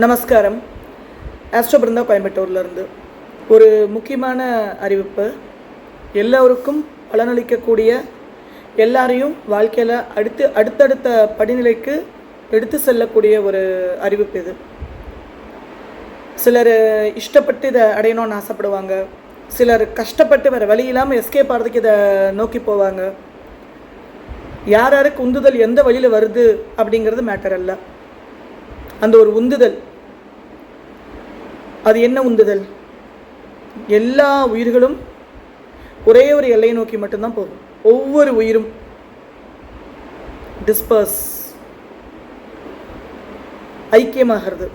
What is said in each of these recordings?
நமஸ்காரம். ஆஸ்ட்ரோ பிருந்தா கோயம்புத்தூர்லேருந்து ஒரு முக்கியமான அறிவிப்பு. எல்லோருக்கும் பலனளிக்கக்கூடிய, எல்லாரையும் வாழ்க்கையில் அடுத்தடுத்த படிநிலைக்கு எடுத்து செல்லக்கூடிய ஒரு அறிவிப்பு இது. சிலர் இஷ்டப்பட்டு இதை அடையணும்னு ஆசைப்படுவாங்க, சிலர் கஷ்டப்பட்டு வேறு வழி இல்லாமல் எஸ்கேப் ஆகிறதுக்கு இதை நோக்கி போவாங்க. யார் யாருக்கு உந்துதல் எந்த வழியில் வருது அப்படிங்கிறது மேட்டர் அல்ல. அந்த ஒரு உந்துதல், அது என்ன உந்துதல்? எல்லா உயிர்களும் ஒரே ஒரு எல்லையை நோக்கி மட்டும்தான் போகும். ஒவ்வொரு உயிரும் டிஸ்பர்ஸ், ஐக்கியமாகிறது.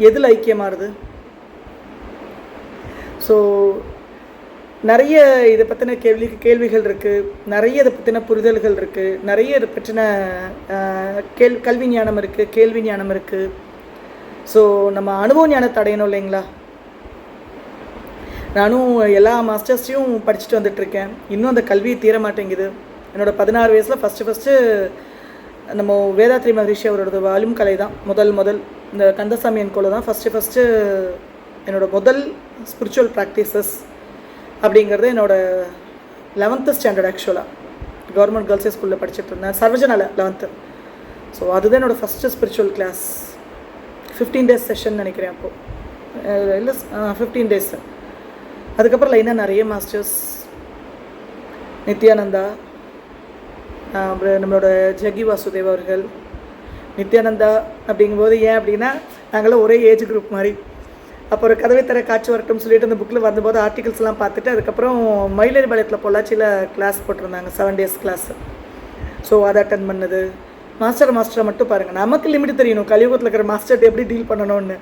எதில் ஐக்கியமாகிறது? ஸோ நிறைய இதை பற்றின கேள்விகள் இருக்குது, நிறைய இதை பற்றின புரிதல்கள் இருக்குது, நிறைய இதை பற்றின கல்வி ஞானம் இருக்குது, கேள்வி ஞானம் இருக்குது. ஸோ நம்ம அனுபவ ஞானத்தை அடையணும் இல்லைங்களா? நானும் எல்லா மாஸ்டர்ஸையும் படிச்சுட்டு வந்துட்டுருக்கேன். இன்னும் அந்த கல்வியை தீர மாட்டேங்குது. என்னோடய 16 வயசில் ஃபஸ்ட்டு நம்ம வேதாத்ரி மகரிஷி அவரோட வால்யூம் கலை தான் முதல் இந்த கந்தசாமி என்கோல தான் ஃபஸ்ட்டு என்னோடய முதல் ஸ்பிரிச்சுவல் ப்ராக்டிசஸ் அப்படிங்கிறது. என்னோடய 11th ஸ்டாண்டர்ட் ஆக்சுவலாக கவர்மெண்ட் கேர்ள்ஸ் ஸ்கூலில் படிச்சுட்டு இருந்தேன், சர்வஜனால 11th. ஸோ அதுதான் என்னோடய first spiritual class. 15 days session நினைக்கிறேன் அப்போது, இல்லை 15 days. அதுக்கப்புறம் லைனாக நிறைய மாஸ்டர்ஸ், நித்யானந்தா, அப்புறம் நம்மளோட ஜகி வாசுதேவ் அவர்கள். நித்யானந்தா அப்படிங்கும்போது ஏன் அப்படின்னா நாங்களாம் ஒரே ஏஜ் குரூப் மாதிரி. அப்போ ஒரு கதவை தர காட்சி வரட்டும் சொல்லிட்டு அந்த புக்கில் வந்தபோது ஆர்டிகல்ஸ்லாம் பார்த்துட்டு அதுக்கப்புறம் மயிலேறி பாளையத்தில் பொள்ளாச்சியில் கிளாஸ் போட்டிருந்தாங்க, 7 days கிளாஸ். ஸோ அதை அட்டன் பண்ணது. மாஸ்டரை மட்டும் பாருங்கள், நமக்கு லிமிட் தெரியணும் கலியுகத்தில் இருக்கிற மாஸ்டர்கிட்ட எப்படி டீல் பண்ணணும்னு.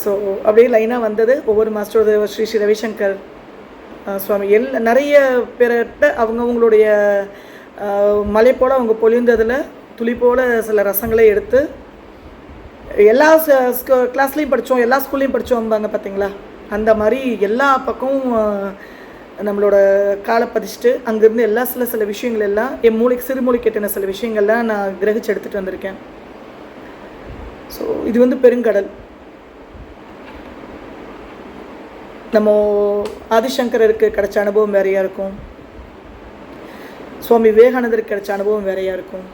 ஸோ அப்படியே லைனாக வந்தது. ஒவ்வொரு மாஸ்டரோட ஸ்ரீ ரவிசங்கர் சுவாமி நிறைய பேர்கிட்ட அவங்கவுங்களுடைய மலை போல் அவங்க பொழிந்ததில் துளி போல் சில ரசங்களை எடுத்து எல்லா கிளாஸ்லேயும் படித்தோம், எல்லா ஸ்கூல்லையும் படித்தோம்பாங்க பார்த்தீங்களா, அந்த மாதிரி எல்லா பக்கமும் நம்மளோட காலை பதிச்சுட்டு அங்கேருந்து எல்லா சில விஷயங்கள் எல்லாம் என் மூளைக்கு சிறுமொழி கேட்டின சில விஷயங்கள்லாம் நான் கிரகிச்சு எடுத்துகிட்டு வந்திருக்கேன். ஸோ இது பெருங்கடல். நம்ம ஆதிசங்கருக்கு கிடைச்ச அனுபவம் வேறையாக இருக்கும், சுவாமி விவேகானந்தருக்கு கிடைச்ச அனுபவம் வேறையாக இருக்கும்,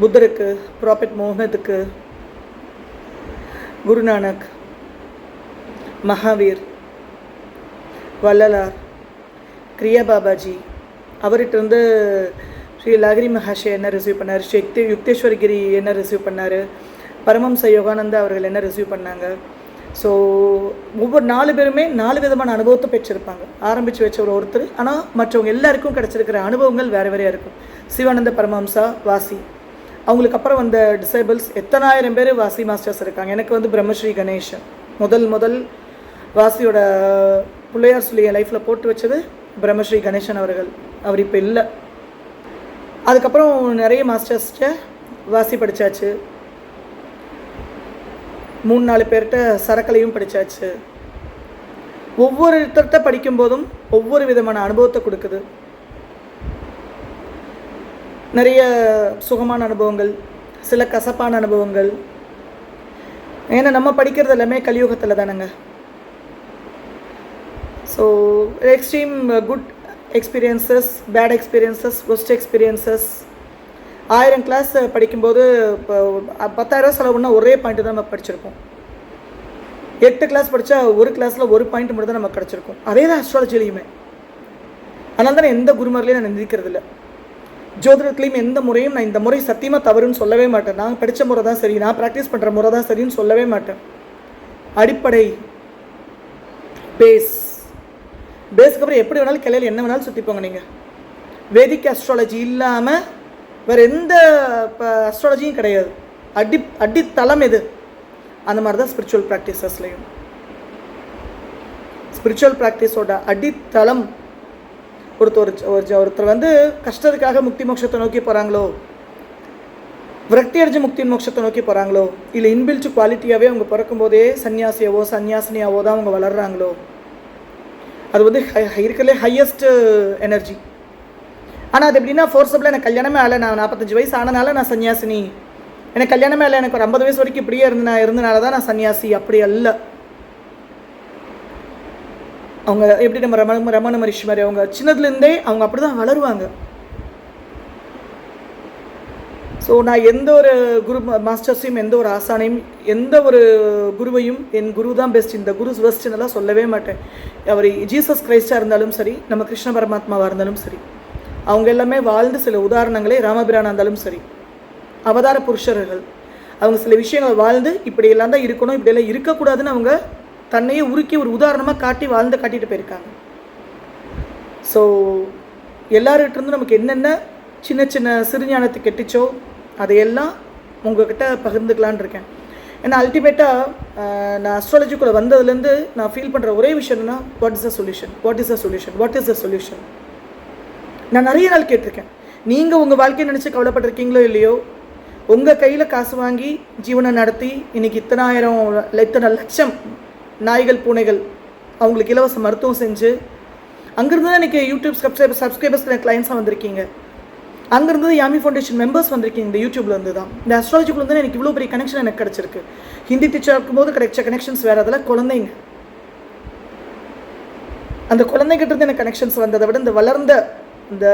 புத்தருக்கு, ப்ராஃபெட் முகமதுக்கு, குருநானக், மகாவீர், வள்ளலார், கிரியா பாபாஜி, அவர்கிட்ட ஸ்ரீ லாகிரி மகாஷே என்ன ரிசீவ் பண்ணார், ஸ்ரீ யுக்தேஸ்வரகிரி என்ன ரிசீவ் பண்ணார், பரமஹம்ச யோகானந்தா அவர்கள் என்ன ரிசீவ் பண்ணாங்க. ஸோ ஒவ்வொரு 4 பேருமே 4 விதமான அனுபவத்தை பெற்றிருப்பாங்க. ஆரம்பித்து வச்ச ஒருத்தர், ஆனால் மற்றவங்க எல்லாருக்கும் கிடச்சிருக்கிற அனுபவங்கள் வேறு வேறையாக இருக்கும். சிவானந்த பரமஹம்சா வாசி, அவங்களுக்கு அப்புறம் வந்த டிசைபிள்ஸ் எத்தனாயிரம் பேர் வாசி மாஸ்டர்ஸ் இருக்காங்க. எனக்கு பிரம்மஸ்ரீ கணேஷன் முதல் வாசியோட பிள்ளையார் சொல்லி என் லைஃப்பில் போட்டு வச்சது பிரம்மஸ்ரீ கணேசன் அவர்கள். அவர் இப்போ இல்லை. அதுக்கப்புறம் நிறைய மாஸ்டர்ஸ்கிட்ட வாசி படித்தாச்சு, 3-4 பேர்கிட்ட சரக்கலையும் படித்தாச்சு. ஒவ்வொருத்தர்கிட்ட படிக்கும்போதும் ஒவ்வொரு விதமான அனுபவத்தை கொடுக்குது. நிறைய சுகமான அனுபவங்கள், சில கசப்பான அனுபவங்கள். ஏன்னா நம்ம படிக்கிறது எல்லாமே கலியுகத்தில் தானேங்க. So extreme good experiences, bad experiences, worst experiences. 1000 class படிக்கும்போது இப்போ 10,000 செலவுன்னா ஒரே பாயிண்ட்டு தான் நம்ம படிச்சிருப்போம். 8 கிளாஸ் படித்தா ஒரு கிளாஸில் ஒரு பாயிண்ட் மட்டும் தான் நமக்கு கிடச்சிருக்கும். அதே தான் அஸ்ட்ராலஜிலையுமே. அதனால தான் எந்த குருமாரிலையும் நான் நிந்திக்கிறது இல்லை. ஜோதிடத்துலேயும் எந்த முறையும் நான் இந்த முறை சத்தியமாக தவறுன்னு சொல்லவே மாட்டேன். நான் படித்த முறை தான் சரி, நான் ப்ராக்டிஸ் பண்ணுற முறை தான் சரின்னு சொல்லவே மாட்டேன். அடிப்படை பேஸுக்கு அப்புறம் எப்படி வேணாலும் கிளையில் என்ன வேணாலும் சுற்றிப்போங்க. நீங்கள் வேதிக் அஸ்ட்ராலஜி இல்லாமல் வேறு எந்த அஸ்ட்ராலஜியும் கிடையாது. அடித்தளம் எது? அந்த மாதிரி தான் ஸ்பிரிச்சுவல் ப்ராக்டிசஸ்லையும். ஸ்பிரிச்சுவல் ப்ராக்டிஸோட அடித்தளம் ஒருத்தர் கஷ்டத்துக்காக முக்தி மோட்சத்தை நோக்கி போகிறாங்களோ, விரக்தி அடைஞ்சு முக்தி மோட்சத்தை நோக்கி போகிறாங்களோ, இல்லை இன்பில்ட் குவாலிட்டியாகவே அவங்க பிறக்கும்போதே சன்னியாசியாவோ சன்னியாசினியாவோ தான் அவங்க வளர்கிறாங்களோ, அது இருக்கிறதுலே ஹையஸ்ட் எனர்ஜி. ஆனால் அது எப்படின்னா ஃபோர்ஸபிளாக எனக்கு கல்யாணமே ஆகலை, நான் 45 வயசு ஆனனால நான் சன்னியாசினி எனக்கு கல்யாணமே இல்லை, எனக்கு ஒரு 50 வயசு வரைக்கும் இப்படியே இருந்தனால தான் நான் சன்னியாசி. அப்படி அல்ல. அவங்க எப்படி நம்ம ரமண மகரிஷி மாதிரி அவங்க சின்னதுலேருந்தே அவங்க அப்படி தான் வளருவாங்க. ஸோ நான் எந்த ஒரு குரு மாஸ்டர்ஸையும், எந்த ஒரு ஆசானையும், எந்த ஒரு குருவையும் என் குரு தான் பெஸ்ட், இந்த குரு பெஸ்ட்டுன்னெல்லாம் சொல்லவே மாட்டேன். அவர் ஜீசஸ் கிரைஸ்டாக இருந்தாலும் சரி, நம்ம கிருஷ்ண பரமாத்மாவாக இருந்தாலும் சரி, அவங்க எல்லாமே வாழ்ந்து சில உதாரணங்களே, ராமபிரானாக இருந்தாலும் சரி, அவதார புருஷர்கள். அவங்க சில விஷயங்கள் வாழ்ந்து இப்படியெல்லாம் தான் இருக்கணும், இப்படியெல்லாம் இருக்கக்கூடாதுன்னு அவங்க தன்னையே உருக்கி ஒரு உதாரணமாக காட்டிட்டு போயிருக்காங்க. ஸோ எல்லார்கிட்டருந்து நமக்கு என்னென்ன சின்ன சின்ன சிறுஞானத்தை கெட்டுச்சோ அதையெல்லாம் உங்கள்கிட்ட பகிர்ந்துக்கலான் இருக்கேன். ஏன்னா அல்டிமேட்டாக நான் அஸ்ட்ராலஜிக்குள்ளே வந்ததுலேருந்து நான் ஃபீல் பண்ணுற ஒரே விஷயம் என்னன்னா, வாட் இஸ் த சொல்யூஷன். நான் நிறைய நாள் கேட்டிருக்கேன். நீங்கள் உங்கள் வாழ்க்கையை நினச்சி கவலைப்பட்டிருக்கீங்களோ இல்லையோ, உங்கள் கையில் காசு வாங்கி ஜீவனை நடத்தி இன்றைக்கி இத்தனை லட்சம் நாய்கள் பூனைகள் அவங்களுக்கு இலவச மருத்துவம் செஞ்சு, அங்கேருந்து தான் இன்றைக்கி யூடியூப் சப்ஸ்கிரைபர்ஸ் கிளைண்ட்ஸாக வந்திருக்கீங்க. அங்கேருந்து யாமி ஃபவுண்டேஷன் மெம்பர்ஸ் வந்திருக்கீங்க. இந்த யூடியூப்ல இருந்து தான், இந்த அஸ்ட்ராலஜிக்குள்ள வந்து எனக்கு இவ்வளோ பெரிய கனெக்ஷன் எனக்கு கிடச்சிருக்கு. ஹிந்தி டீச்சர் இருக்கும்போது கிடைச்ச கனெக்ஷன்ஸ் வேறு, அதெல்லாம் குழந்தைங்க. அந்த குழந்தைகிட்ட இருந்து எனக்கு கனெக்ஷன்ஸ் வந்ததை விட இந்த வளர்ந்த இந்த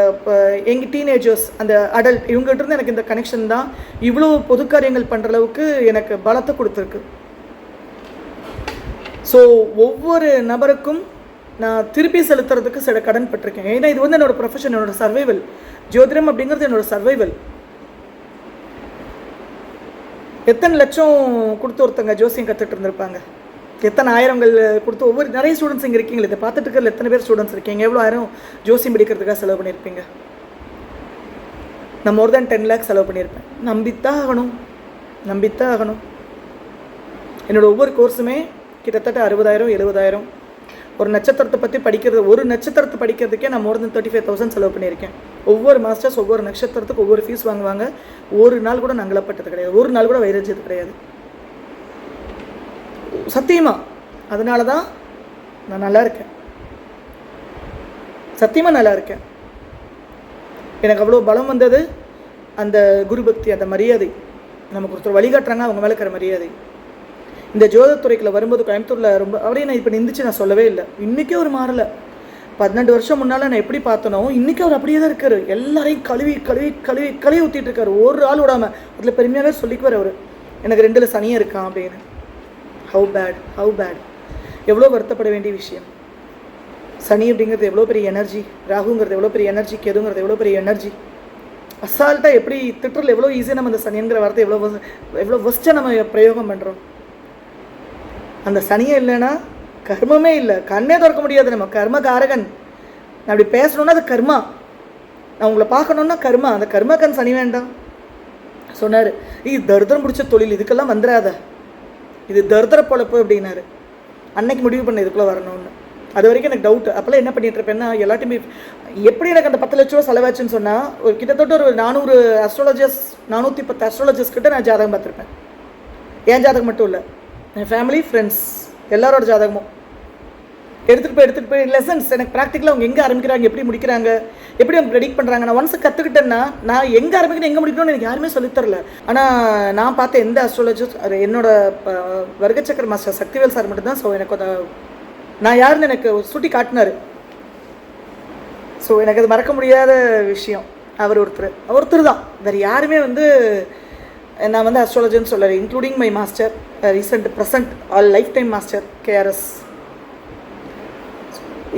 எங்கள் டீனேஜர்ஸ், அந்த அடல்ட், இவங்ககிட்ட இருந்து எனக்கு இந்த கனெக்ஷன் தான் இவ்வளோ பொது காரியங்கள் பண்ணுற அளவுக்கு எனக்கு பலத்தை கொடுத்துருக்கு. ஸோ ஒவ்வொரு நபருக்கும் நான் திருப்பி செலுத்துறதுக்கு சில கடன் பட்டிருக்கேன். ஏன்னா இது வந்து என்னோடய ப்ரொஃபஷன், என்னோடய சர்வைவல். ஜோதிடம் அப்படிங்கிறது என்னோடய சர்வைவல். எத்தனை லட்சம் கொடுத்து ஒருத்தங்க ஜோசியம் கற்றுட்டு இருந்திருப்பாங்க, எத்தனை ஆயிரங்கள் கொடுத்து ஒவ்வொரு நிறைய ஸ்டூடெண்ட்ஸ் இங்கே இருக்கீங்க. இதை பார்த்துட்டு இருக்கிற எத்தனை பேர் ஸ்டூடெண்ட்ஸ் இருக்கீங்க, எவ்வளோ ஆயிரம் ஜோசியம் படிக்கிறதுக்காக செலவு பண்ணியிருப்பீங்க. நான் மோர் தேன் 10 lakhs செலவு பண்ணியிருப்பேன். நம்பித்தான் ஆகணும். என்னோடய ஒவ்வொரு கோர்ஸுமே கிட்டத்தட்ட 60,000 70,000. ஒரு நட்சத்திரத்தை பற்றி படிக்கிறதுக்கே நான் மோர் தென் 35,000 செலவு பண்ணியிருக்கேன். ஒவ்வொரு மாஸ்டர்ஸ் ஒவ்வொரு நட்சத்திரத்துக்கு ஒவ்வொரு ஃபீஸ் வாங்குவாங்க. ஒரு நாள் கூட நங்கலப்பட்டது கிடையாது, ஒரு நாள் கூட வைரஜது கிடையாது, சத்தியமாக. அதனால தான் நான் நல்லா இருக்கேன், சத்தியமாக நல்லா இருக்கேன். எனக்கு அவ்வளோ பலம் வந்தது அந்த குரு பக்தி, அந்த மரியாதை. நமக்கு ஒருத்தர் வழிகாட்டுறாங்க, அவங்க மேலே இருக்கிற மரியாதை. இந்த ஜோதித்துறைக்குள்ள வரும்போது கோயம்புத்தூரில் ரொம்ப அவரையும் நான் இப்போ நிந்திச்சு நான் சொல்லவே இல்லை. இன்றைக்கே ஒரு மாறலை. 12 வருஷம் முன்னால் நான் எப்படி பார்த்தனோ இன்றைக்கி அவர் அப்படியே தான் இருக்கார். எல்லாரையும் கழுவி ஊற்றிட்டு இருக்காரு, ஒரு ஆள் விடாமல். அதில் பெருமையாகவே சொல்லிக்குவார் அவர், எனக்கு 2ல் சனியாக இருக்கான் அப்படின்னு. ஹவு பேட், எவ்வளோ வருத்தப்பட வேண்டிய விஷயம். சனி அப்படிங்கிறது எவ்வளோ பெரிய எனர்ஜி, ராகுங்கிறது எவ்வளோ பெரிய எனர்ஜி, கேதுங்கிறது எவ்வளோ பெரிய எனர்ஜி. அசால்ட்டாக எப்படி திட்டுறதுல எவ்வளோ ஈஸியாக நம்ம அந்த சனிங்கிற வார்த்தை எவ்வளோ ஃபஸ்ட்டாக நம்ம பிரயோகம் பண்ணுறோம். அந்த சனியே இல்லைன்னா கர்மமே இல்லை, கண்ணே திறக்க முடியாது. நம்ம கர்ம காரகன். நான் அப்படி பேசணுன்னா அது கர்மா, நான் உங்களை பார்க்கணுன்னா கர்மா. அந்த கர்மக்கன் சனி வேண்டாம் சொன்னார். இது தரித்திரம் பிடிச்ச தொழில், இதுக்கெல்லாம் வந்துடாத, இது தரித்திர பொழப்பு அப்படின்னாரு. அன்னைக்கு முடிவு பண்ண இதுக்குள்ளே வரணும்னு. அது வரைக்கும் எனக்கு டவுட். அப்போல்லாம் என்ன பண்ணிட்டு இருப்பேன்னா, எல்லாத்தையுமே எப்படி எனக்கு அந்த 10 லட்ச ரூபா செலவாச்சுன்னு சொன்னால், ஒரு கிட்டத்தட்ட ஒரு 410 அஸ்ட்ராலஜர்ஸ் கிட்ட நான் ஜாதகம் பார்த்துருப்பேன். என் ஜாதகம் மட்டும் இல்லை, என் ஃபேமிலி ஃப்ரெண்ட்ஸ் எல்லாரோட ஜாதகமும் எடுத்துகிட்டு போய் லெசன்ஸ் எனக்கு ப்ராக்டிக்கலாக அவங்க எங்கே ஆரம்பிக்கிறாங்க, எப்படி முடிக்கிறாங்க, எப்படி அவங்க ப்ரெடிக்ட் பண்ணுறாங்க. நான் ஒன்ஸ் கற்றுக்கிட்டேன்னா நான் எங்கே ஆரம்பிக்கணும் எங்கே முடிக்கணும்னு எனக்கு யாருமே சொல்லித்தரல. ஆனால் நான் பார்த்த எந்த அஸ்ட்ராலஜர்ஸ், அது என்னோட வர்க்கச்சக்கர மாஸ்டர் சக்திவேல் சார் மட்டும்தான். ஸோ எனக்கு அதை நான் யாருன்னு எனக்கு சுட்டி காட்டினார். ஸோ எனக்கு அது மறக்க முடியாத விஷயம். அவர் ஒருத்தர் தான், வேறு யாருமே வந்து நான் வந்து அஸ்ட்ராலஜர்னு சொல்லலை. Including my master, recent present all life time master KRS.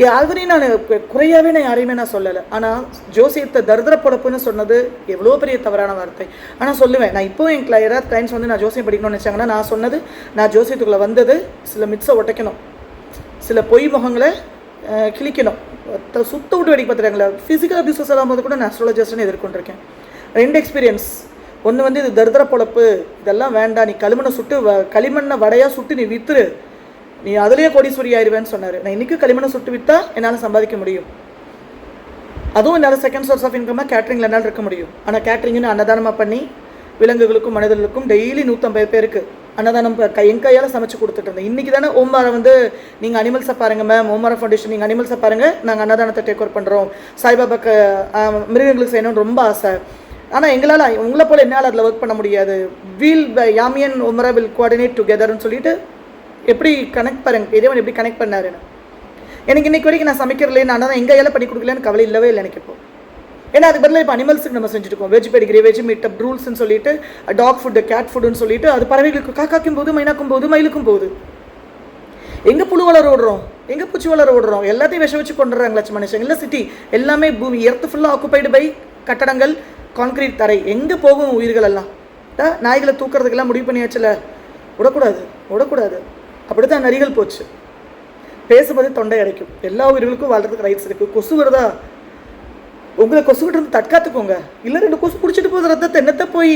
யாரையும் நான் குறையாகவே நான் யாரையுமே நான் சொல்லலை. ஆனால் ஜோசியத்தை தரித்திர பொழப்புன்னு சொன்னது எவ்வளோ பெரிய தவறான வார்த்தை. ஆனால் சொல்லுவேன், நான் இப்போவும் என் யாராவது கிளைண்ட்ஸ் வந்து நான் ஜோசியம் படிக்கணும்னு நினச்சாங்கன்னா, நான் சொன்னது, நான் ஜோசியத்துக்குள்ளே வந்தது சில மித்ஸை ஒட்டைக்கணும், சில பொய் முகங்களை கிழிக்கணும், சுத்த விட்டு வெடிக்க பார்த்துட்டாங்களா. ஃபிசிக்கல் அபியூசஸ் எல்லாம் போது கூட நான் அஸ்ட்ராலஜர்ஸ்ன்னு எதிர்கொண்டிருக்கேன். 2 எக்ஸ்பீரியன்ஸ். ஒன்று வந்து இது தரித்திர பொழப்பு, இதெல்லாம் வேண்டாம், நீ களிமண்ணை வடையாக சுட்டு நீ விற்றுரு, நீ அதுலேயே கோடீஸ்வரி ஆயிடுவேன்னு சொன்னார். நான் இன்றைக்கும் களிமண்ணை சுட்டு விற்றா என்னால் சம்பாதிக்க முடியும். அதுவும் என்னால் செகண்ட் சோர்ஸ் ஆஃப் இன்கமாக கேட்ரிங்கில் என்னால் இருக்க முடியும். ஆனால் கேட்ரிங்னு அன்னதானமாக பண்ணி விலங்குகளுக்கும் மனிதர்களுக்கும் டெய்லி 150 பேருக்கு அன்னதானம் என் கையால் சமைச்சு கொடுத்துட்டு இருந்தேன். இன்றைக்கி தானே ஓமாரை வந்து நீங்கள் அனிமல்ஸை பாருங்கள் மேம், ஓமாரா ஃபவுண்டேஷன் நீங்கள் அனிமல்ஸை பாருங்கள், நாங்கள் அன்னதானத்தை டேக் ஓவர் பண்ணுறோம், சாய்பாபாக்கு மிருகங்களுக்கு செய்யணும்னு ரொம்ப ஆசை, ஆனால் எங்களால் உங்களை போல் என்னால் அதில் ஒர்க் பண்ண முடியாது. யாமி அண்ட் உமரா வில் கோஆர்டினேட் டுகெதர்னு சொல்லிட்டு எப்படி கனெக்ட் பாருங்க, இறைவன் எப்படி கனெக்ட் பண்ணாருன்னு. எனக்கு இன்றைக்கி வரைக்கும் நான் சமைக்கிறதுலேயே நான் தான் எங்கள் ஏழை பண்ணி கொடுக்கலன்னு கவலை இல்லவே இல்லை எனக்கு இப்போ. ஏன்னா அதுக்கு பதிலாக இப்போ அனிமல்ஸுக்கு நம்ம செஞ்சுருக்கோம். வெஜ் பெடிகிரி, வெஜ் மீட்டப் ரூல்ஸ்ன்னு சொல்லிட்டு, டாக் ஃபுட்டு, கேட் ஃபுட்டுன்னு சொல்லிட்டு, அது பறவைகளுக்கு காக்காக்கும் போது, மைனாக்கும் போது, மயிலுக்கும் போகுது. எங்கே புழு வளர விடுறோம், எங்கே பூச்சி வளர விடுறோம், எல்லாத்தையும் விஷம் வச்சு கொண்டுறாங்க லட்சம் மனுஷங்க. இல்லை சிட்டி எல்லாமே பூமி எர்த்து ஃபுல்லாக ஆக்குப்பைடு பை கட்டடங்கள், கான்கிரீட் தரை. எங்கே போகும் உயிர்கள் எல்லாம்? நாய்களை தூக்கிறதுக்கெல்லாம் முடிவு பண்ணியாச்சுல, விடக்கூடாது விடக்கூடாது. அப்படி தான் நரிகள் போச்சு. பேசும்போது தொண்டை அடைக்கும். எல்லா உயிர்களுக்கும் வாழ்றதுக்கு ரைட்ஸ் இருக்குது. கொசு வருதா, உங்களை கொசுக்கிட்டு இருந்து தற்காத்துக்கோங்க. இல்லை 2 கொசு பிடிச்சிட்டு போகுது ரத்தத்தை, என்னத்தை போய்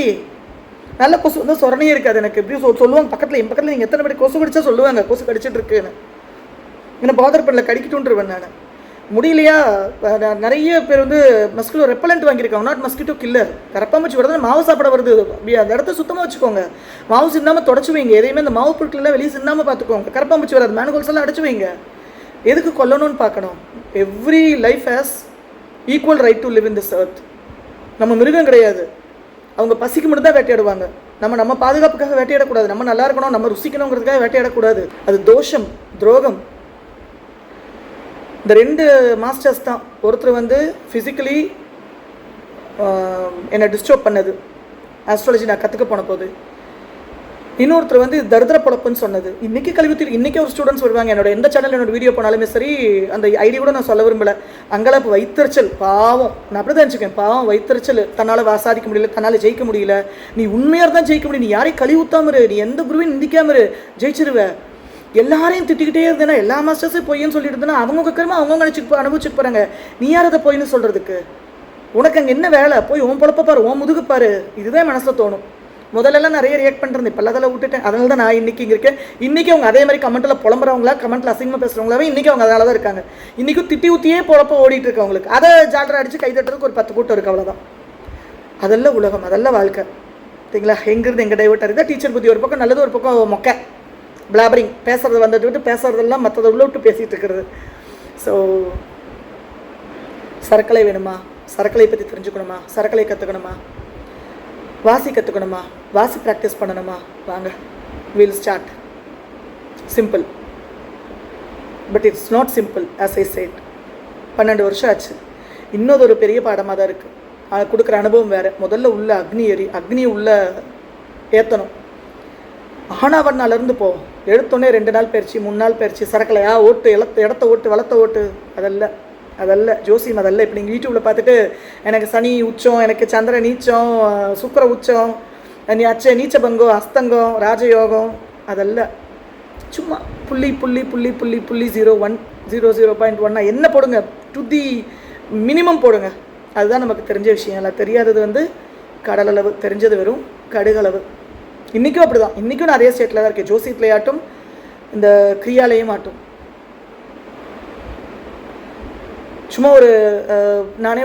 நல்ல கொசு வந்து சொரணையே இருக்காது. எனக்கு எப்படி சொல்லுவாங்க பக்கத்தில், என் பக்கத்தில் நீங்கள் எத்தனை பேர் கொசு கடிச்சா சொல்லுவாங்க கொசு கடிச்சிட்டு இருக்குன்னு. என்ன பாதர் பண்ணல, கடிக்கிட்டுருவேன் நான். முடியலையா, நிறைய பேர் வந்து மஸ்கிட்டோ ரெப்பலண்ட் வாங்கியிருக்காங்க, நாட் மஸ்கிட்டோ கில்லர். கரப்பாம்பூச்சி வருது, மாவு சாப்பிட வருது, அந்த இடத்த சுத்தமாக வச்சுக்கோங்க. மாவு சின்னாமல் தொடச்சி வைங்க. எதையுமே அந்த மாவு பொருட்கள்லாம் வெளியே சின்னாமல் பார்த்துக்கோங்க. கரப்பாம்பூச்சி வராது, மேனுகோல்ஸ் எல்லாம் அடைச்சி வைங்க. எதுக்கு கொல்லணும்னு பார்க்கணும். Every life has equal right to live in this earth. நம்ம மிருகம் கிடையாது. அவங்க பசிக்கு மட்டும் தான் வேட்டையாடுவாங்க. நம்ம பாதுகாப்புக்காக வேட்டையாடக்கூடாது. நம்ம நல்லா இருக்கணும், நம்ம ருசிக்கணுங்கிறதுக்காக வேட்டையாடக்கூடாது. அது தோஷம், துரோகம். இந்த 2 மாஸ்டர்ஸ் தான். ஒருத்தர் வந்து ஃபிசிக்கலி என்னை டிஸ்டர்ப் பண்ணது, ஆஸ்ட்ராலஜி நான் கற்றுக்க போன போது. இன்னொருத்தர் வந்து தரித்திர பொழப்புன்னு சொன்னது. இன்றைக்கி கல்வித்தில் இன்றைக்கி ஒரு ஸ்டூடெண்ட்ஸ் வருவாங்க. என்னோட எந்த சேனல் என்னோட வீடியோ போனாலுமே சரி, அந்த ஐடி கூட நான் சொல்ல விரும்பலை. அங்கெல்லாம் இப்போ வைத்தறிச்சல், பாவம். நான் அப்படி தான் நினச்சிக்கேன், பாவம் வைத்தறிச்சல். தன்னால் சாதிக்க முடியல, தன்னால் ஜெயிக்க முடியல. நீ உண்மையாக தான் ஜெயிக்க முடியும். நீ யாரையும் கழி ஊற்றாமரு, நீ எந்த குருவையும் நிந்திக்காமரு, ஜெயிச்சிருவேன். எல்லாரையும் திட்டிக்கிட்டே இருந்தேன்னா, எல்லா மாஸ்டர்ஸும் பொய்ன்னு சொல்லிட்டு இருந்தேன்னா அவங்க கருமா அவங்க நினச்சிட்டு அனுபவிச்சுட்டு போகிறாங்க. நீ யார் அதை பொய்ன்னு சொல்கிறதுக்கு? உனக்கு அங்கே என்ன வேலை? போய் உன் பொழப்ப பாரு, உன் முதுகு பாரு. இதுதான் மனசில் தோணும். முதல்லலாம் நிறைய ரியாக்ட் பண்ணுறது, இப்போ அதெல்லாம் விட்டுட்டேன். அதனால தான் நான் இன்றைக்கி இங்கே இருக்கேன். இன்றைக்கி அவங்க அதே மாதிரி கமெண்ட்டில் புலம்புறவங்களா, கமெண்ட்டில் அசிங்கமாக பேசுகிறவங்களாவே இன்றைக்கி அவங்க அதனால தான் இருக்காங்க. இன்றைக்கும் திட்டி ஊற்றியே பொழப்ப ஓடிட்டு இருக்கு அவங்களுக்கு. அதை ஜாலரை அடித்து கை தட்டுறதுக்கு ஒரு 10 கூட்டம் இருக்குது, அவ்வளோதான். அதெல்லாம் உலகம், அதெல்லாம் வாழ்க்கை. சரிங்களா? எங்கிருந்து எங்கே டைவர்ட் ஆகுது. டீச்சர் புத்தி ஒரு பக்கம் நல்லது, ஒரு பக்கம் மொக்கை பிளாபரிங். பேசுறது வந்துட்டு விட்டு பேசுறதெல்லாம் மற்றதை உள்ள விட்டு பேசிகிட்டு இருக்கிறது. ஸோ சரக்கலை வேணுமா, சரக்கலை பற்றி தெரிஞ்சுக்கணுமா, சரக்கலை கற்றுக்கணுமா, வாசி கற்றுக்கணுமா, வாசி ப்ராக்டிஸ் பண்ணணுமா, வாங்க will start. Simple, but it's not simple as I said. 12 வருஷம் ஆச்சு. இன்னொரு ஒரு பெரிய பாடமாக தான் இருக்குது. அது கொடுக்குற அனுபவம் வேறு. முதல்ல உள்ள அக்னியை உள்ள ஏற்றணும். ஆனாவண்ணாலேருந்து போ. எடுத்தோடனே 2 நாள் பயிற்சி, 3 நாள் பயிற்சி, சரக்கலையா ஓட்டு, இடத்த ஓட்டு, வளத்தை ஓட்டு. அதல்ல ஜோசியம். அதல்ல இப்போ நீங்கள் யூடியூப்பில் பார்த்துட்டு எனக்கு சனி உச்சம், எனக்கு சந்திர நீச்சம், சுக்கிர உச்சம், நீச்ச பங்கம், அஸ்தங்கம், ராஜயோகம், அதல்ல. சும்மா புள்ளி 0.1 0.1 என்ன போடுங்க, டு தி மினிமம் போடுங்க. அதுதான் நமக்கு தெரிஞ்ச விஷயம். எல்லாம் தெரியாதது வந்து கடலளவு, தெரிஞ்சது வெறும் கடுகளவு. இன்றைக்கும் அப்படி தான். இன்றைக்கும் நிறைய ஸ்டேட்டில் தான் இருக்குது. ஜோசியத்துலேயே ஆட்டும், இந்த கிரியாலையும் ஆட்டும். சும்மா நானே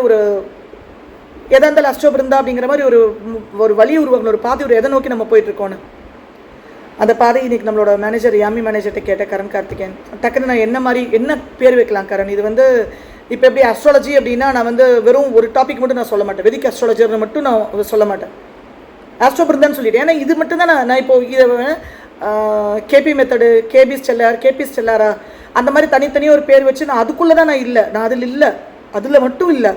எதாக இருந்தாலும் அஷ்டோபிருந்தா அப்படிங்கிற மாதிரி ஒரு வழி உருவாக்கணும், ஒரு பாதை, எதை நோக்கி நம்ம போயிட்டுருக்கோன்னு. அந்த பாதை இன்றைக்கி நம்மளோட மேனேஜர், யாமி மேனேஜர்கிட்ட கேட்டேன், கரண் கார்த்திகேயன். டக்குன்னு நான் என்ன பேர் வைக்கலாம் கரண்? இது வந்து இப்போ எப்படி அஸ்ட்ராலஜி அப்படின்னா நான் வந்து வெறும் ஒரு டாபிக் மட்டும் நான் சொல்ல மாட்டேன். வெதிக் அஸ்ட்ராலஜர்னு மட்டும் நான் சொல்ல மாட்டேன். ஆஸ்ட்ரோபிருந்தான்னு சொல்லிட்டேன். ஏன்னா இது மட்டும் தான் நான் இப்போ இதை கேபி மெத்தடு, கேபி ஸ்டெல்லாரா அந்த மாதிரி தனித்தனியாக ஒரு பேர் வச்சு நான் அதுக்குள்ளே தான் நான் அதில் இல்லை, அதில் மட்டும் இல்லை.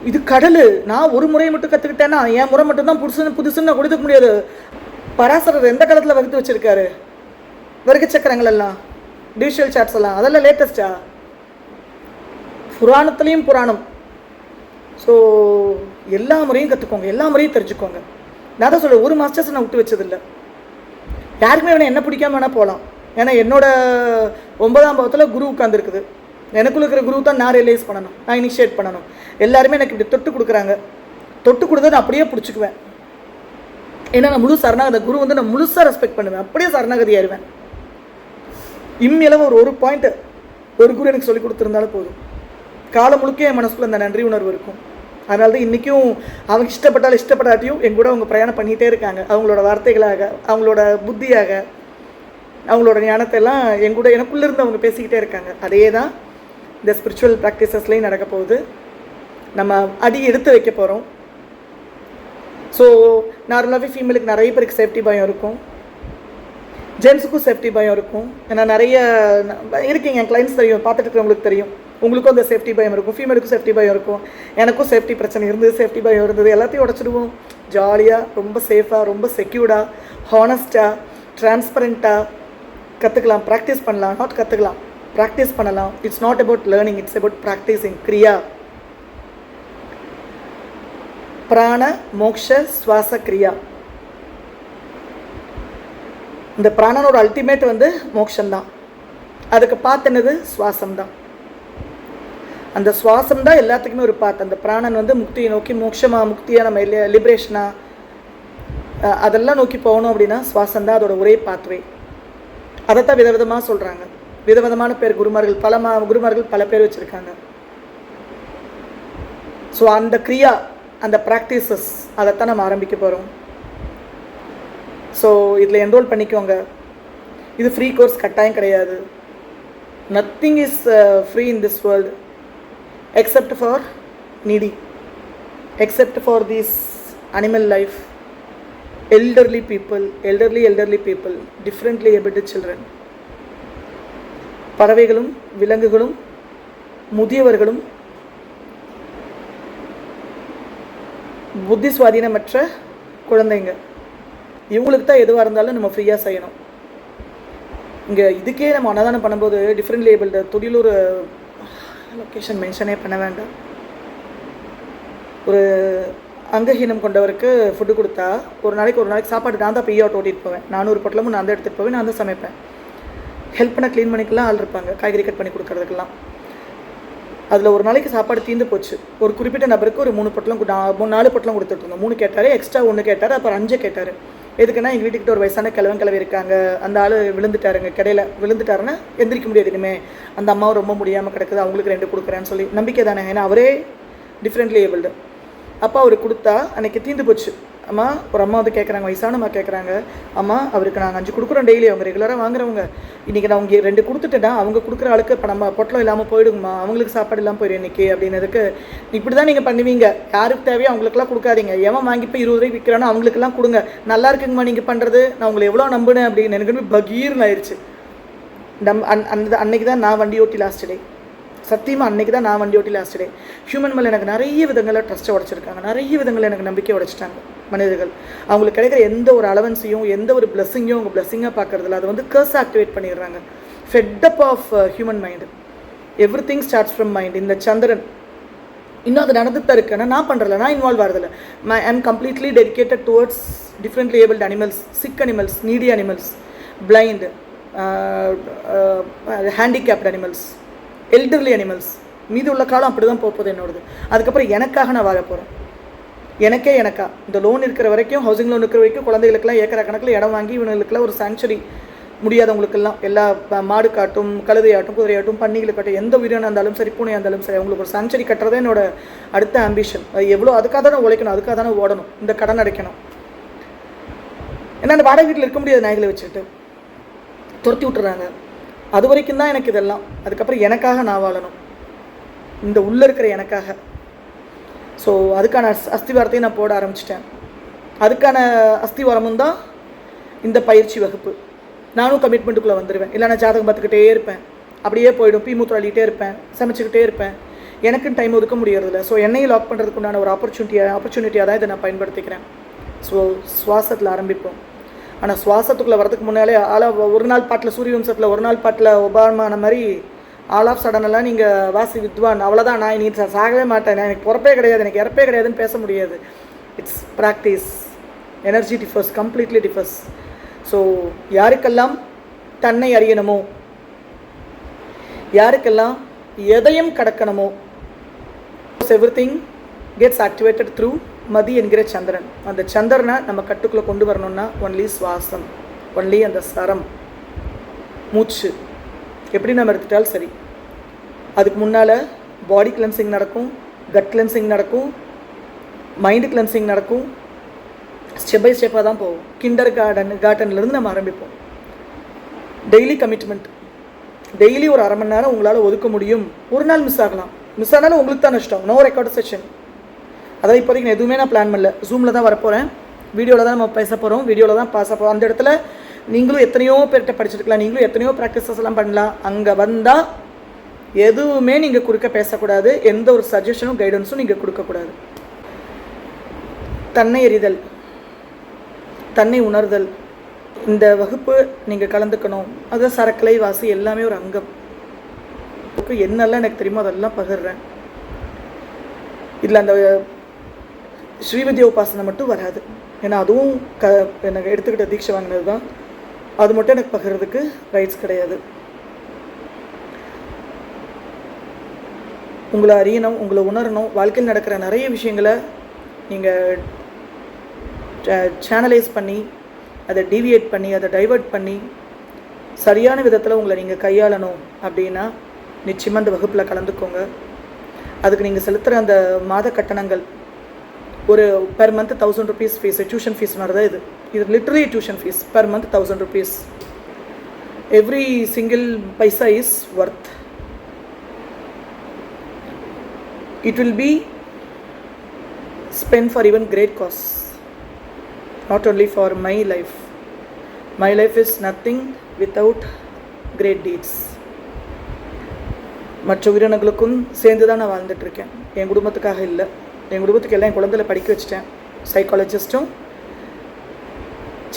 இது கடல். நான் ஒரு முறையை மட்டும் கற்றுக்கிட்டேன்னா என் முறை மட்டும்தான் புதுசுன்னு நான் கொடுத்துக்க முடியாது. பராசரர் எந்த காலத்தில் வகுத்து வச்சுருக்காரு? வர்க்க சக்கரங்கள் எல்லாம், டிவிஷுவல் சார்ட்ஸ் எல்லாம், அதெல்லாம் லேட்டஸ்டா? புராணத்துலேயும் புராணம். ஸோ எல்லா முறையும் கற்றுக்கோங்க, எல்லா முறையும் தெரிஞ்சுக்கோங்க. நான் தான் சொல்கிறேன், ஒரு மாஸ்டர்ஸ் நான் விட்டு வச்சதில்லை. யாருக்குமே வேணால் என்ன பிடிக்காம வேணால் போகலாம். ஏன்னா என்னோட 9ஆம் பாவத்தில் குரு உட்காந்துருக்குது. எனக்குள்ள இருக்கிற குரு தான் நான் ரியலைஸ் பண்ணணும், நான் இனிஷியேட் பண்ணணும். எல்லாருமே எனக்கு இப்படி தொட்டு கொடுக்குறாங்க. தொட்டு கொடுத்தா நான் அப்படியே பிடிச்சிக்குவேன். ஏன்னா நான் முழு சரணாகதி, குரு வந்து நான் முழுசாக ரெஸ்பெக்ட் பண்ணுவேன். அப்படியே சரணாகதி ஆயிடுவேன். இம்மியளவு ஒரு பாயிண்ட்டு ஒரு குரு எனக்கு சொல்லி கொடுத்துருந்தாலும் போதும். காலம் முழுக்க என் மனசுக்குள்ள அந்த நன்றி உணர்வு இருக்கும். அதனால தான் இன்றைக்கும் அவங்க இஷ்டப்படாட்டியும் என் கூட அவங்க பிரயாணம் பண்ணிகிட்டே இருக்காங்க. அவங்களோட வார்த்தைகளாக, அவங்களோட புத்தியாக, அவங்களோட ஞானத்தை எல்லாம் என் கூட எனக்குள்ளே இருந்து அவங்க பேசிக்கிட்டே இருக்காங்க. அதே தான் இந்த ஸ்பிரிச்சுவல் ப்ராக்டிசஸ்லேயும் நடக்க போகுது. நம்ம அடி எடுத்து வைக்க போகிறோம். ஸோ நார்மலாகவே ஃபீமேலுக்கு நிறைய பேருக்கு சேஃப்டி பயம் இருக்கும், ஜென்ஸுக்கும் சேஃப்டி பயம் இருக்கும். ஏன்னா நிறைய இருக்கீங்க, என் கிளைண்ட்ஸ் தெரியும், பார்த்துட்டு இருக்கிறவங்களுக்கு தெரியும், உங்களுக்கும் அந்த சேஃப்டி பயம் இருக்கும், ஃபீமேலுக்கும் சேஃப்டி பயம் இருக்கும். எனக்கும் சேஃப்டி பிரச்சனை இருந்தது, சேஃப்டி பயம் இருந்தது. எல்லாத்தையும் உடச்சிடுவோம். ஜாலியாக, ரொம்ப சேஃபாக, ரொம்ப செக்யூர்டாக, ஹானஸ்ட்டாக, ட்ரான்ஸ்பரண்ட்டாக கற்றுக்கலாம், ப்ராக்டிஸ் பண்ணலாம். நாட் கற்றுக்கலாம், ப்ராக்டிஸ் பண்ணலாம். It's not about learning, it's about practising. Kriya, Prana Moksha Swasa கிரியா. இந்த பிராணனோட அல்டிமேட் வந்து மோக்ஷந்தான். அதுக்கு பார்த்தனது சுவாசம் தான். அந்த சுவாசம் தான் எல்லாத்துக்குமே ஒரு பாத்து. அந்த பிராணன் வந்து முக்தியை நோக்கி, மோட்சமாக, முக்தியாக, நம்ம லிபரேஷனாக அதெல்லாம் நோக்கி போகணும் அப்படின்னா சுவாசம் தான் அதோட ஒரே பாத்வே. அதைத்தான் விதவிதமாக சொல்கிறாங்க. விதவிதமான பேர் குருமார்கள், குருமார்கள் பல பேர் வச்சுருக்காங்க. ஸோ அந்த கிரியா, அந்த ப்ராக்டிசஸ், அதைத்தான் நம்ம ஆரம்பிக்க போகிறோம். ஸோ இதில் என்ரோல் பண்ணிக்கோங்க. இது ஃப்ரீ கோர்ஸ், கட்டாயம் கிடையாது. Nothing is free in this world except for needy, except for this animal life, elderly people, differently abled children, பறவைகளும் விலங்குகளும் முதியவர்களும் புத்தி சுவாதீனமற்ற குழந்தைங்க, இவங்களுக்கு தான் எதுவாக இருந்தாலும் நம்ம ஃப்ரீயாக செய்யணும். இங்கே இதுக்கே நம்ம அன்னதானம் பண்ணும்போது டிஃப்ரெண்ட்லி ஏபிள்டு, தொழிலூர் லொக்கேஷன் மென்ஷனே பண்ண வேண்டாம், ஒரு அங்கஹீனம் கொண்டவருக்கு ஃபுட்டு கொடுத்தா ஒரு நாளைக்கு சாப்பாடு நான் தான் பெய்ய ஓட்டிகிட்டு போவேன். 400 பொட்டலமும் நான் தான் எடுத்துகிட்டு போவேன், நான் தான் சமைப்பேன். ஹெல்ப் பண்ண க்ளீன் பண்ணிக்கலாம் ஆள் இருப்பாங்க, காய்கறி கட் பண்ணி கொடுக்குறதுக்கெல்லாம். அதில் ஒரு நாளைக்கு சாப்பாடு தீர்ந்து போச்சு. ஒரு குறிப்பிட்ட நபருக்கு ஒரு 3 பொட்டலம் 4 பொட்டலம் கொடுத்துட்ருந்தோம். 3 கேட்டார், எக்ஸ்ட்ரா 1 கேட்டார், அப்புறம் 5 கேட்டார். எதுக்குன்னா எங்கள் வீட்டுக்கிட்ட ஒரு வயசான கிழவி இருக்காங்க, அந்த ஆள் விழுந்துட்டாருங்க, கடையில் விழுந்துட்டாருன்னா எந்திரிக்க முடியாது இனிமேல், அந்த அம்மாவும் ரொம்ப முடியாமல் கிடக்குது, அவங்களுக்கு 2 கொடுக்குறேன்னு சொல்லி நம்பிக்கை தானே. ஏன்னா அவரே டிஃப்ரெண்ட்லி ஏபிள்டு. அப்பா அவர் கொடுத்தா அன்றைக்கி தீர்ந்து போச்சு. அம்மா, ஒரு அம்மா வந்து கேட்குறாங்க, வயசானம்மா கேட்குறாங்க, அம்மா அவருக்கு நாங்கள் 5 கொடுக்குறோம் டெய்லி, அவங்க ரெகுலராக வாங்குறவங்க, இன்றைக்கி நான் அவங்க 2 கொடுத்துட்டேன்னா அவங்க கொடுக்குற ஆளுக்கு இப்போ நம்ம பொட்டலம் இல்லாமல் போயிடுங்கம்மா, அவங்களுக்கு சாப்பாடு இல்லாமல் போயிடும் இன்றைக்கி அப்படின்னதுக்கு, இப்படி தான் நீங்கள் பண்ணுவீங்க, யாருக்கு தேவையோ அவங்களுக்குலாம் கொடுக்காதீங்க, எவன் வாங்கி போய் 20 ரூபாய்க்கு விற்கிறானோ அவங்களுக்குலாம் கொடுங்க, நல்லா இருக்குங்கம்மா நீங்கள் பண்ணுறது, நான் உங்களை எவ்வளோ நம்புனேன் அப்படின்னு எனக்கு பகீர்னு ஆயிடுச்சு. அன்னைக்கு தான் நான் வண்டி ஓட்டி லாஸ்ட் டே, சத்தியமாக அன்றைக்கி தான் நான் வண்டி ஓட்டி லாஸ்ட் டே. ஹியூமன் மேலே எனக்கு நிறைய விதங்களில் ட்ரஸ்ட்டை உடைச்சிருக்காங்க, நிறைய விதங்களில் எனக்கு நம்பிக்கை உடைச்சிட்டாங்க மனிதர்கள். அவங்களுக்கு கிடைக்கிற எந்த ஒரு அலவன்ஸையும், எந்த ஒரு பிளஸ்ஸிங்கையும் அவங்க பிளஸ்ஸிங்காக பார்க்குறதில்ல, அதை வந்து கர்ஸ் ஆக்டிவேட் பண்ணிடுறாங்க. Fed up of human mind, everything starts from mind. இந்த சந்திரன் இன்னும் அது நடந்துட்டு தான் இருக்குது, ஆனால் நான் பண்ணுறதில்ல, நான் இன்வால்வ் ஆகிறதில்ல. I am completely dedicated towards differently abled animals, sick animals, needy animals, blind, handicapped animals, elderly animals. மீது உள்ள காலம் அப்படி தான் போகுது என்னோடது. அதுக்கப்புறம் எனக்காக நான் வாழ போகிறேன். எனக்கா இந்த லோன் இருக்கிற வரைக்கும், ஹவுசிங் லோன் இருக்கிற வரைக்கும், குழந்தைகளுக்கெல்லாம் ஏக்கர கணக்கில் இடம் வாங்கி இவங்களுக்கெல்லாம் ஒரு சாங்சுரி, முடியாதவங்களுக்கெல்லாம் எல்லா மாடு காட்டும், கழுதையாட்டும், குதிரையாட்டும், பன்னிகளுக்காட்டும், எந்த உயிரினம் இருந்தாலும் சரி, பூனையாக இருந்தாலும் சரி, அவங்களுக்கு ஒரு சாங்சுரி கட்டுறதே என்னோட அடுத்த ஆம்பிஷன். அது எவ்வளோ, அதுக்காக தானே உழைக்கணும், அதுக்காக தானே ஓடணும், இந்த கடன் அடைக்கணும். ஏன்னா அந்த வாடகை வீட்டில் இருக்க முடியாது, நாய்களை வச்சுட்டு துரத்தி விட்டுறாங்க. அது வரைக்கும் தான் எனக்கு இதெல்லாம். அதுக்கப்புறம் எனக்காக நான் வாழணும், இந்த உள்ளே இருக்கிற எனக்காக. ஸோ அதுக்கான அஸ்திவாரத்தையும் நான் போட ஆரம்பிச்சிட்டேன். அதுக்கான அஸ்திவாரமும் தான் இந்த பயிற்சி வகுப்பு. நானும் கமிட்மெண்ட்டுக்குள்ளே வந்துடுவேன். இல்லை நான் ஜாதகம் பார்த்துக்கிட்டே இருப்பேன், அப்படியே போய்டும், மூத்திரம் அள்ளிகிட்டே இருப்பேன், சமைச்சிக்கிட்டே இருப்பேன், எனக்குன்னு டைம் ஒதுக்க முடியறதில்ல. ஸோ என்னையும் லாக் பண்ணுறதுக்கு உண்டான ஒரு ஆப்பர்ச்சுனிட்டியாக தான் இதை நான் பயன்படுத்திக்கிறேன். ஸோ சுவாசத்தில் ஆரம்பிப்போம். ஆனால் சுவாசத்துக்குள்ளே வரதுக்கு முன்னாலே ஒரு நாள் பாட்டில், சூரிய வம்சத்தில் ஒரு நாள் பாட்டில் ஒபாமான மாதிரி ஆல் ஆஃப் சடனெல்லாம் நீங்கள் வாசி வித்வான், அவ்வளோதான், நான் இனி சாகவே மாட்டேன், எனக்கு பிறப்பே கிடையாது, எனக்கு இறப்பே கிடையாதுன்னு பேச முடியாது. It's practice. Energy differs, completely differs. So யாருக்கெல்லாம் தன்னை அறியணுமோ, யாருக்கெல்லாம் எதையும் கடக்கணுமோ, எவ்ரிதிங் கெட்ஸ் ஆக்டிவேட்டட் த்ரூ மதி என்கிற சந்திரன். அந்த சந்திரனை நம்ம கட்டுக்குள்ளே கொண்டு வரணும்னா ஒன்லி சுவாசம், ஒன்லி அந்த சரம், மூச்சு எப்படி நம்ம எடுத்துட்டாலும் சரி. அதுக்கு முன்னால் பாடி கிளென்சிங் நடக்கும், கட் கிளென்சிங் நடக்கும், மைண்டு கிளென்சிங் நடக்கும். ஸ்டெப் பை ஸ்டெப்பாக தான் போகும். கிண்டர் கார்டன்லேருந்து நம்ம ஆரம்பிப்போம். டெய்லி கமிட்மெண்ட், டெய்லி ஒரு அரை மணி நேரம் உங்களால் ஒதுக்க முடியும். ஒரு நாள் மிஸ் ஆகலாம், மிஸ் ஆனாலும் உங்களுக்கு தான் நஷ்டம். No record session. அதாவது இப்போதைக்கு நான் எதுவுமே பிளான் பண்ணல. ஜூமில் தான் வரப்போகிறேன், வீடியோவில் தான் நம்ம பேச போகிறோம், வீடியோவில் தான் பாச போகிறோம். அந்த இடத்துல நீங்களும் எத்தனையோ பேர்கிட்ட படிச்சிருக்கலாம், நீங்களும் எத்தனையோ ப்ராக்டிசஸ் எல்லாம் பண்ணலாம். அங்கே வந்தால் எதுவுமே நீங்கள் கொடுக்க பேசக்கூடாது, எந்த ஒரு சஜஷனும் கைடன்ஸும் நீங்கள் கொடுக்கக்கூடாது. தன்னை எறிதல், தன்னை உணர்தல், இந்த வகுப்பு நீங்கள் கலந்துக்கணும். அது சரக்கலை வாசி எல்லாமே ஒரு அங்கம். என்னெல்லாம் எனக்கு தெரியுமோ அதெல்லாம் பகிர்றேன். இதில் அந்த ஸ்ரீவித்யா உபாசனை மட்டும் வராது, ஏன்னா அதுவும் எனக்கு எடுத்துக்கிட்ட தீட்சை வாங்கினது தான். அது மட்டும் எனக்கு பகிர்றதுக்கு ரைட்ஸ் கிடையாது. உங்களை அறியணும், உங்களை உணரணும். வாழ்க்கையில் நடக்கிற நிறைய விஷயங்களை நீங்கள் சேனலைஸ் பண்ணி, அதை டீவியேட் பண்ணி, அதை டைவர்ட் பண்ணி சரியான விதத்தில் உங்களை நீங்கள் கையாளணும் அப்படின்னா நிச்சயமாக அந்த வகுப்பில் கலந்துக்கோங்க. அதுக்கு நீங்கள் செலுத்துகிற அந்த மாத கட்டணங்கள் ஒரு per month 1000 rupees fees, tuition fees மாதிரி தான் இது literally tuition fees. Per month 1000 rupees. Every single paisa is worth. It will be spent for even great cause, not only for my life. My life is nothing without great deeds. மற்ற உயிரினங்களுக்கும் சேர்ந்து தான் நான் வாழ்ந்துட்டுருக்கேன், என் குடும்பத்துக்காக இல்லை. என் குடும்பத்துக்கு எல்லாம் என் குழந்தைகளை படிக்க வச்சுட்டேன். சைக்காலஜிஸ்ட்டும்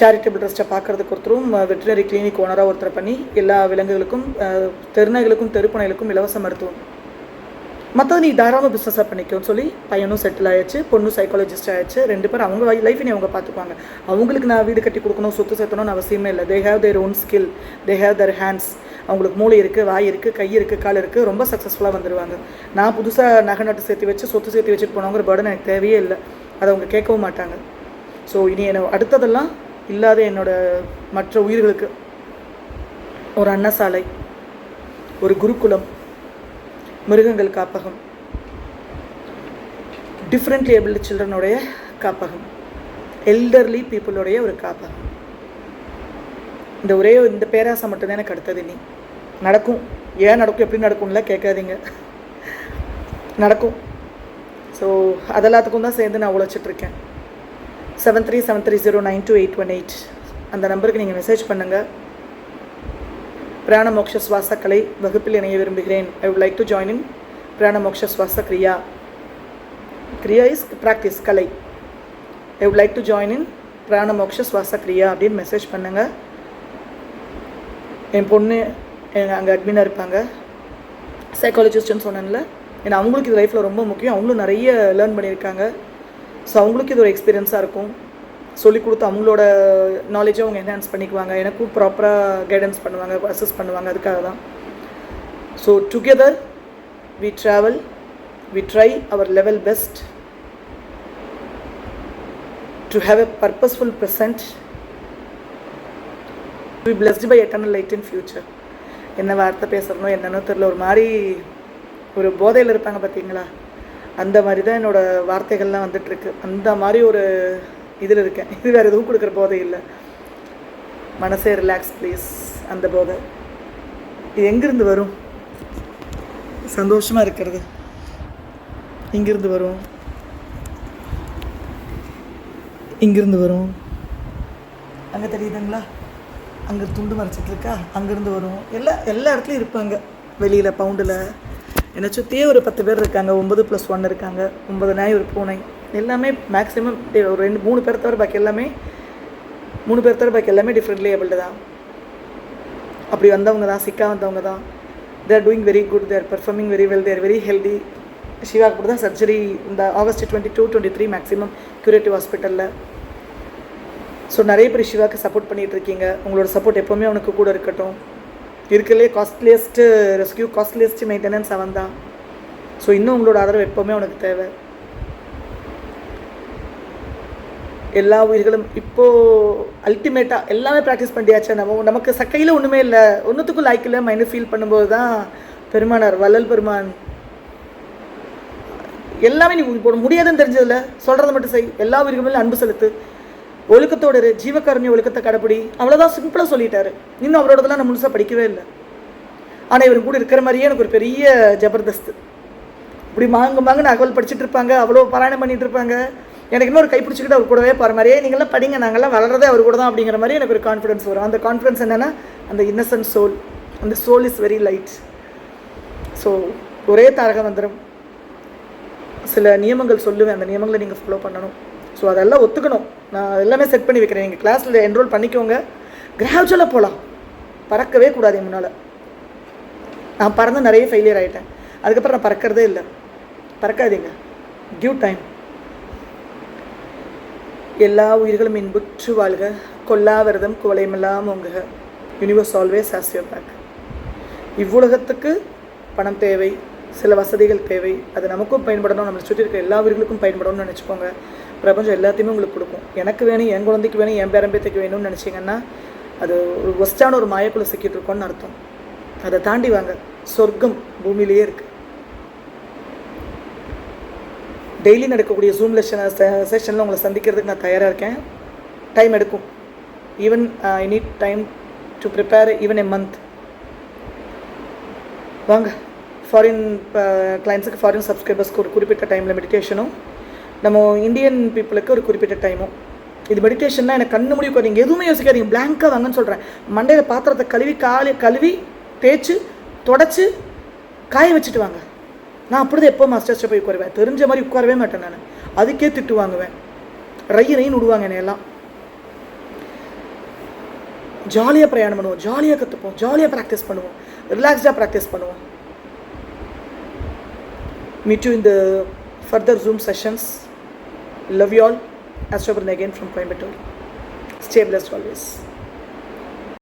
சேரிட்டபிள் ட்ரஸ்ட்டை பார்க்குறதுக்கு ஒருத்தரும், வெட்டினரி கிளினிக் ஓனராக ஒருத்தரை பண்ணி எல்லா விலங்குகளுக்கும், தெருநாய்களுக்கும் தெருப்பனைகளுக்கும் இலவச மருத்துவம். மற்றது நீ தாராளமாக பிஸ்னஸாக பண்ணிக்கோன்னு சொல்லி பையனும் செட்டில் ஆயிடுச்சு, பொண்ணும் சைக்காலஜிஸ்ட் ஆயிடுச்சு. 2 பேரும் அவங்க லைஃபை அவங்க பார்த்துக்குவாங்க. அவங்களுக்கு நான் வீடு கட்டி கொடுக்கணும், சொத்து சேர்த்தணும்னு அவசியமே இல்லை. They have their own skill, they have their hands. அவங்களுக்கு மூளை இருக்குது, வாய் இருக்குது, கை இருக்குது, கால் இருக்குது, ரொம்ப சக்ஸஸ்ஃபுல்லாக வந்துடுவாங்க. நான் புதுசாக நகை நட்டு சேர்த்து வச்சு சொத்து சேர்த்து வச்சுட்டு போனவங்கிற பர்டன் எனக்கு தேவையே இல்லை. அதை அவங்க கேட்கவும் மாட்டாங்க. ஸோ இனி அடுத்ததெல்லாம் இல்லாத என்னோடய மற்ற உயிர்களுக்கு ஒரு அன்னசாலை, ஒரு குருகுலம், மிருகங்கள் காப்பகம், டிஃப்ரெண்ட்லி ஏபிள்டு சில்ட்ரனுடைய காப்பகம், எல்டர்லி பீப்புளுடைய ஒரு காப்பகம். இந்த ஒரே இந்த பேராசை மட்டும்தான் எனக்கு அடுத்தது. நீ நடக்கும், ஏன் நடக்கும், எப்படி நடக்கும்ல கேட்காதீங்க, நடக்கும். ஸோ அதெல்லாத்துக்கும் தான் சேர்ந்து நான் உழைச்சிட்ருக்கேன். 7373092818 அந்த நம்பருக்கு நீங்கள் மெசேஜ் பண்ணுங்கள். பிராண மோக்ஷ சுவாச கலை வகுப்பில் இணைய விரும்புகிறேன். I would like to join in Prana Moksha Swasa Kriya. Kriya is practice, கலை. I would like to join in Prana Moksha Swasa கிரியா அப்படின்னு மெசேஜ் பண்ணுங்கள். என் பொண்ணு அங்கே அட்மினாக இருப்பாங்க, சைக்காலஜிஸ்ட்னு சொன்னேன்ல. ஏன்னா அவங்களுக்கு இது லைஃப்பில் ரொம்ப முக்கியம். அவங்களும் நிறைய லேர்ன் பண்ணியிருக்காங்க. ஸோ அவங்களுக்கு இது ஒரு எக்ஸ்பீரியன்ஸாக இருக்கும். சொல்லிக் கொடுத்து அவங்களோட நாலேஜை அவங்க என்ஹான்ஸ் பண்ணிக்குவாங்க, எனக்கும் ப்ராப்பராக கைடன்ஸ் பண்ணுவாங்க, அசஸ் பண்ணுவாங்க. அதுக்காக தான். So together we travel, we try our level best to have a purposeful present, to be blessed by eternal light in future. என்ன வார்த்தை பேசுகிறனோ என்னன்னோ தெரில, ஒரு மாதிரி ஒரு போதையில் இருப்பாங்க பார்த்தீங்களா, அந்த மாதிரி தான் என்னோடய வார்த்தைகள்லாம் வந்துட்டுருக்கு. அந்த மாதிரி ஒரு இதில் இருக்கேன். இது வேறு எதுவும் கொடுக்குற போதை இல்லை. மனசே ரிலாக்ஸ் ப்ளீஸ். அந்த போதை இது எங்கேருந்து வரும்? சந்தோஷமாக இருக்கிறது இங்கிருந்து வரும், இங்கிருந்து வரும். அங்கே தெரியுதுங்களா, அங்கே துண்டு மறைச்சிட்ருக்கா, அங்கேருந்து வரும். எல்லா இடத்துலையும் இருப்பாங்க. வெளியில் பவுண்டில் என்னை சுற்றியே ஒரு 10 பேர் இருக்காங்க. 9+1 இருக்காங்க. 9 நாய், ஒரு பூனை. எல்லாமே மேக்ஸிமம் ஒரு 2-3 பேர் தவிர பாக்கி எல்லாமே 3 பேர் தவிர பாக்கி எல்லாமே டிஃப்ரெண்ட்லி ஏபிள்டு தான். அப்படி வந்தவங்க தான், சிக்கா வந்தவங்க தான். They are doing very good, they are performing very well, they are very healthy. சிவாக்கு கூட தான் சர்ஜரி இந்த August 22-23 மேக்ஸிமம் க்யூரேட்டிவ் ஹாஸ்பிட்டலில். ஸோ நிறைய பேர் சிவாக்கு சப்போர்ட் பண்ணிகிட்ருக்கீங்க. உங்களோட சப்போர்ட் எப்போவுமே அவனுக்கு கூட இருக்கட்டும். இருக்கிறதுலே காஸ்ட்லியஸ்ட்டு ரெஸ்கியூ, காஸ்ட்லியஸ்ட்டு மெயின்டெனன்ஸ் அவன் தான். ஸோ இன்னும் உங்களோட ஆதரவு எப்போவுமே அவனுக்கு தேவை. எல்லா உயிர்களும் இப்போது அல்டிமேட்டாக எல்லாமே ப்ராக்டிஸ் பண்ணியாச்சு. நமக்கு சக்கையில் ஒன்றுமே இல்லை, ஒன்றுத்துக்கும் லாய்க்கு இல்லை மைண்டு ஃபீல் பண்ணும்போது தான் பெருமானார் வள்ளல் பெருமான் எல்லாமே நீ போட முடியாதுன்னு தெரிஞ்சதில்ல, சொல்கிறத மட்டும் செய், எல்லா உயிர்களும் அன்பு செலுத்து, ஒழுக்கத்தோடு ஜீவகாருண்ய ஒழுக்கத்தை கடைப்பிடி, அவ்வளோதான் சிம்பிளாக சொல்லிட்டாரு. இன்னும் அவரோடதெல்லாம் நான் முழுசாக படிக்கவே இல்லை. ஆனால் இவர் கூட இருக்கிற மாதிரியே எனக்கு ஒரு பெரிய ஜபர்தஸ்து. இப்படி மாங்குன்னு அகவல் படிச்சுட்டு இருப்பாங்க, அவ்வளோ பாராயணம் பண்ணிட்டு இருப்பாங்க. எனக்கு இன்னொரு கை பிடிச்சிக்கிட்டு அவர் கூடவே போகிற மாதிரியே, நீங்களாம் படிங்க, நாங்கள்லாம் வளர்றதே அவர் கூட தான் அப்படிங்கிற மாதிரி எனக்கு ஒரு கான்ஃபிடன்ஸ் வரும். அந்த கான்ஃபிடன்ஸ் என்னென்னா அந்த இன்னசென்ட் சோல், அந்த soul is very light. So ஒரே தாரக மந்திரம், சில நியமங்கள் சொல்லுவேன், அந்த நியமங்களை நீங்கள் ஃபாலோ பண்ணணும். ஸோ அதெல்லாம் ஒத்துக்கணும். நான் எல்லாமே செட் பண்ணி வைக்கிறேன். நீங்கள் கிளாஸில் என்ரோல் பண்ணிக்கோங்க, கிராஜுவலாக போகலாம், பறக்கவே கூடாது. முன்னால் நான் பறந்து நிறைய ஃபெயிலியர் ஆகிட்டேன், அதுக்கப்புறம் நான் பறக்கிறதே இல்லை. பறக்காதீங்க, கிவ் டைம். எல்லா உயிர்களும் இன்புற்று வாழ்க, கொல்லா விரதம் குவளையமெல்லாம் ஓங்குக, universe always has your back. இவ்வுலகத்துக்கு பணம் தேவை, சில வசதிகள் தேவை, அது நமக்கும் பயன்படணும், நம்மளை சுற்றி இருக்க எல்லா உயிர்களுக்கும் பயன்படணும்னு நினச்சிக்கோங்க. பிரபஞ்சம் எல்லாத்தையுமே உங்களுக்கு கொடுக்கும். எனக்கு வேணும், என் குழந்தைக்கு வேணும், என் பேரம்பேத்துக்கு வேணும்னு நினச்சிங்கன்னா அது ஒரு ஒஸ்டான ஒரு மாயக்குள்ளே சிக்கிட்டு இருக்கோன்னு அர்த்தம். அதை தாண்டி வாங்க, சொர்க்கம் பூமியிலேயே இருக்குது. டெய்லி நடக்கக்கூடிய ஜூம் செஷனில் உங்களை சந்திக்கிறதுக்கு நான் தயாராக இருக்கேன். டைம் எடுக்கும். Even I need time to prepare even a month. வாங்க, ஃபாரின் கிளைண்ட்ஸுக்கு, ஃபாரின் சப்ஸ்கிரைபர்ஸ்க்கு ஒரு குறிப்பிட்ட டைமில் மெடிடேஷனும், நம்ம இந்தியன் பீப்புளுக்கு ஒரு குறிப்பிட்ட டைமும். இது மெடிடேஷன்னா எனக்கு கண்ணு முடிவு, நீங்கள் எதுவுமே யோசிக்காதீங்க, பிளாங்காக வாங்கன்னு சொல்கிறேன். மண்டையில் பாத்திரத்தை கழுவி தேய்ச்சி தொடச்சி காய வச்சுட்டு வாங்க. நான் அப்படி தான் எப்போ மாஸ்டர்ஸ்ட்டை போய் உட்காருவேன், தெரிஞ்ச மாதிரி உட்காரவே மாட்டேன். நான் அதுக்கே திட்டு வாங்குவேன், ரயின்னு விடுவாங்க என்னையெல்லாம். ஜாலியாக பிரயாணம் பண்ணுவோம், ஜாலியாக கற்றுப்போம், ஜாலியாக ப்ராக்டிஸ் பண்ணுவோம், ரிலாக்ஸ்டாக ப்ராக்டிஸ் பண்ணுவோம். Meet you in the further Zoom sessions. Love you all. Astro Brian again from Coimbatore. Stay blessed always.